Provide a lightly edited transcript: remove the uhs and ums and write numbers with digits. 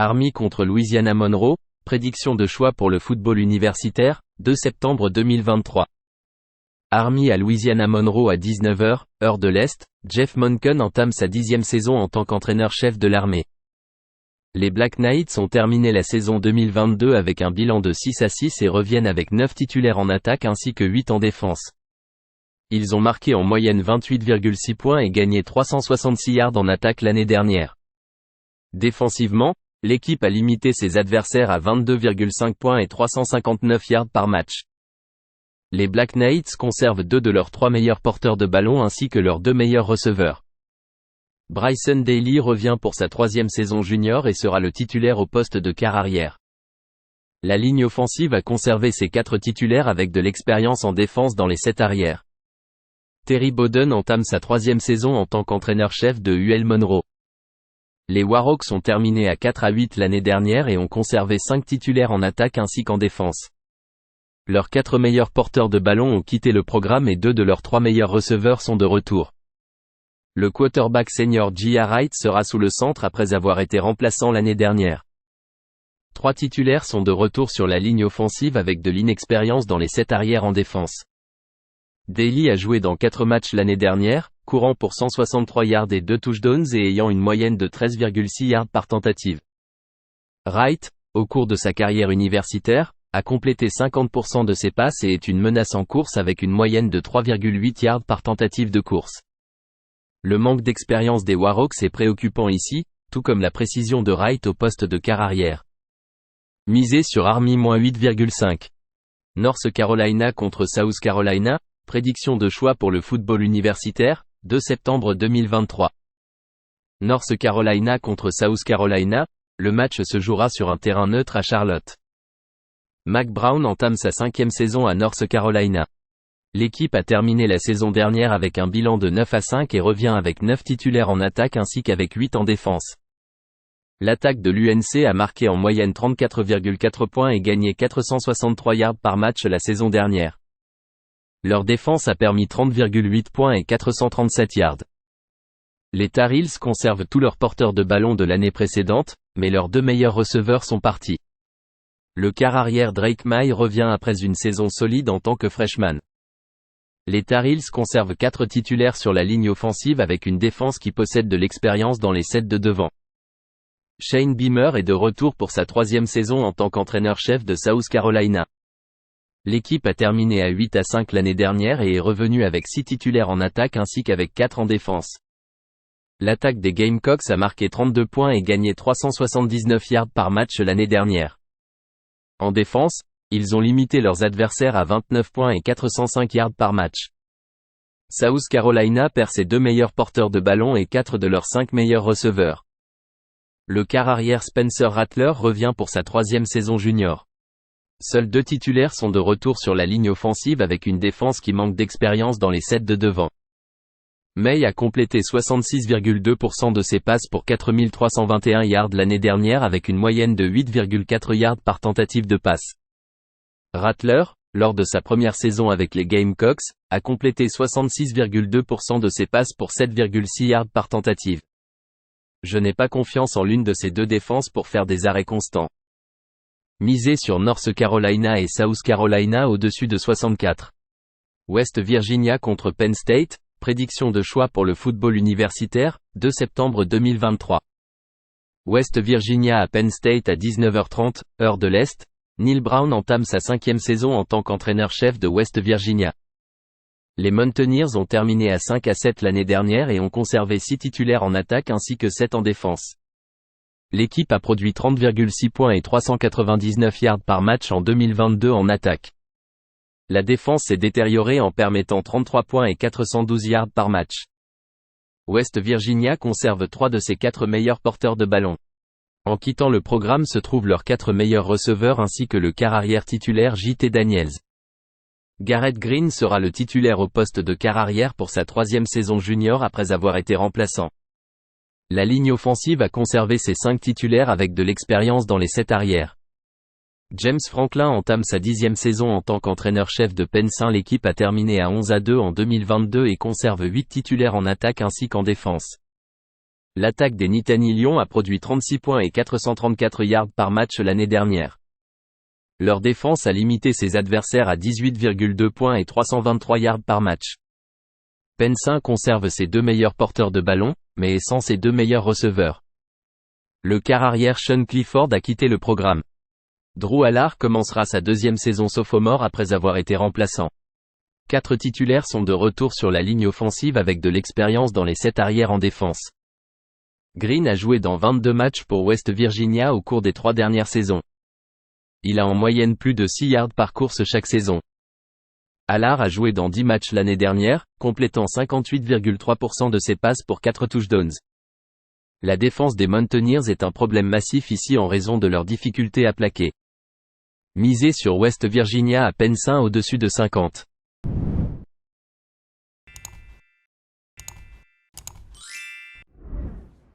Army contre Louisiana Monroe, prédiction de choix pour le football universitaire, 2 septembre 2023. Army à Louisiana Monroe à 19h, heure de l'Est, Jeff Monken entame sa 10e saison en tant qu'entraîneur-chef de l'armée. Les Black Knights ont terminé la saison 2022 avec un bilan de 6-6 et reviennent avec 9 titulaires en attaque ainsi que 8 en défense. Ils ont marqué en moyenne 28,6 points et gagné 366 yards en attaque l'année dernière. Défensivement, l'équipe a limité ses adversaires à 22,5 points et 359 yards par match. Les Black Knights conservent 2 de leurs 3 meilleurs porteurs de ballon ainsi que leurs 2 meilleurs receveurs. Bryson Daly revient pour sa 3e saison junior et sera le titulaire au poste de quart arrière. La ligne offensive a conservé ses 4 titulaires avec de l'expérience en défense dans les 7 arrières. Terry Bowden entame sa 3e saison en tant qu'entraîneur-chef de UL Monroe. Les Warhawks ont terminé à 4-8 l'année dernière et ont conservé 5 titulaires en attaque ainsi qu'en défense. Leurs 4 meilleurs porteurs de ballon ont quitté le programme et 2 de leurs 3 meilleurs receveurs sont de retour. Le quarterback senior J.A. Wright sera sous le centre après avoir été remplaçant l'année dernière. 3 titulaires sont de retour sur la ligne offensive avec de l'inexpérience dans les 7 arrières en défense. Daly a joué dans 4 matchs l'année dernière, courant pour 163 yards et 2 touchdowns et ayant une moyenne de 13,6 yards par tentative. Wright, au cours de sa carrière universitaire, a complété 50% de ses passes et est une menace en course avec une moyenne de 3,8 yards par tentative de course. Le manque d'expérience des Warhawks est préoccupant ici, tout comme la précision de Wright au poste de quart arrière. Misez sur Army -8,5. North Carolina contre South Carolina, prédiction de choix pour le football universitaire, 2 septembre 2023. North Carolina contre South Carolina, le match se jouera sur un terrain neutre à Charlotte. Mack Brown entame sa 5e saison à North Carolina. L'équipe a terminé la saison dernière avec un bilan de 9-5 et revient avec 9 titulaires en attaque ainsi qu'avec 8 en défense. L'attaque de l'UNC a marqué en moyenne 34,4 points et gagné 463 yards par match la saison dernière. Leur défense a permis 30,8 points et 437 yards. Les Tar Heels conservent tous leurs porteurs de ballon de l'année précédente, mais leurs 2 meilleurs receveurs sont partis. Le quart arrière Drake Maye revient après une saison solide en tant que freshman. Les Tar Heels conservent 4 titulaires sur la ligne offensive avec une défense qui possède de l'expérience dans les 7 de devant. Shane Beamer est de retour pour sa 3e saison en tant qu'entraîneur-chef de South Carolina. L'équipe a terminé à 8-5 l'année dernière et est revenue avec 6 titulaires en attaque ainsi qu'avec 4 en défense. L'attaque des Gamecocks a marqué 32 points et gagné 379 yards par match l'année dernière. En défense, ils ont limité leurs adversaires à 29 points et 405 yards par match. South Carolina perd ses 2 meilleurs porteurs de ballon et 4 de leurs 5 meilleurs receveurs. Le quart arrière Spencer Rattler revient pour sa 3e saison junior. Seuls 2 titulaires sont de retour sur la ligne offensive avec une défense qui manque d'expérience dans les 7 de devant. Maye a complété 66,2% de ses passes pour 4321 yards l'année dernière avec une moyenne de 8,4 yards par tentative de passe. Rattler, lors de sa première saison avec les Gamecocks, a complété 66,2% de ses passes pour 7,6 yards par tentative. Je n'ai pas confiance en l'une de ces 2 défenses pour faire des arrêts constants. Misez sur North Carolina et South Carolina au-dessus de 64. West Virginia contre Penn State, prédiction de choix pour le football universitaire, 2 septembre 2023. West Virginia à Penn State à 19h30, heure de l'Est. Neil Brown entame sa 5e saison en tant qu'entraîneur-chef de West Virginia. Les Mountaineers ont terminé à 5-7 l'année dernière et ont conservé 6 titulaires en attaque ainsi que 7 en défense. L'équipe a produit 30,6 points et 399 yards par match en 2022 en attaque. La défense s'est détériorée en permettant 33 points et 412 yards par match. West Virginia conserve 3 de ses 4 meilleurs porteurs de ballon. En quittant le programme se trouvent leurs 4 meilleurs receveurs ainsi que le quart arrière titulaire J.T. Daniels. Garrett Green sera le titulaire au poste de quart arrière pour sa 3e saison junior après avoir été remplaçant. La ligne offensive a conservé ses 5 titulaires avec de l'expérience dans les 7 arrières. James Franklin entame sa 10e saison en tant qu'entraîneur-chef de Penn State. L'équipe a terminé à 11-2 en 2022 et conserve 8 titulaires en attaque ainsi qu'en défense. L'attaque des Nittany Lions a produit 36 points et 434 yards par match l'année dernière. Leur défense a limité ses adversaires à 18,2 points et 323 yards par match. Penn Saint conserve ses 2 meilleurs porteurs de ballon, mais est sans ses 2 meilleurs receveurs. Le quart arrière Sean Clifford a quitté le programme. Drew Allard commencera sa 2e saison sophomore après avoir été remplaçant. 4 titulaires sont de retour sur la ligne offensive avec de l'expérience dans les 7 arrières en défense. Green a joué dans 22 matchs pour West Virginia au cours des 3 dernières saisons. Il a en moyenne plus de 6 yards par course chaque saison. Allard a joué dans 10 matchs l'année dernière, complétant 58,3% de ses passes pour 4 touchdowns. La défense des Mountaineers est un problème massif ici en raison de leur difficulté à plaquer. Misez sur West Virginia à Penn Saint au-dessus de 50.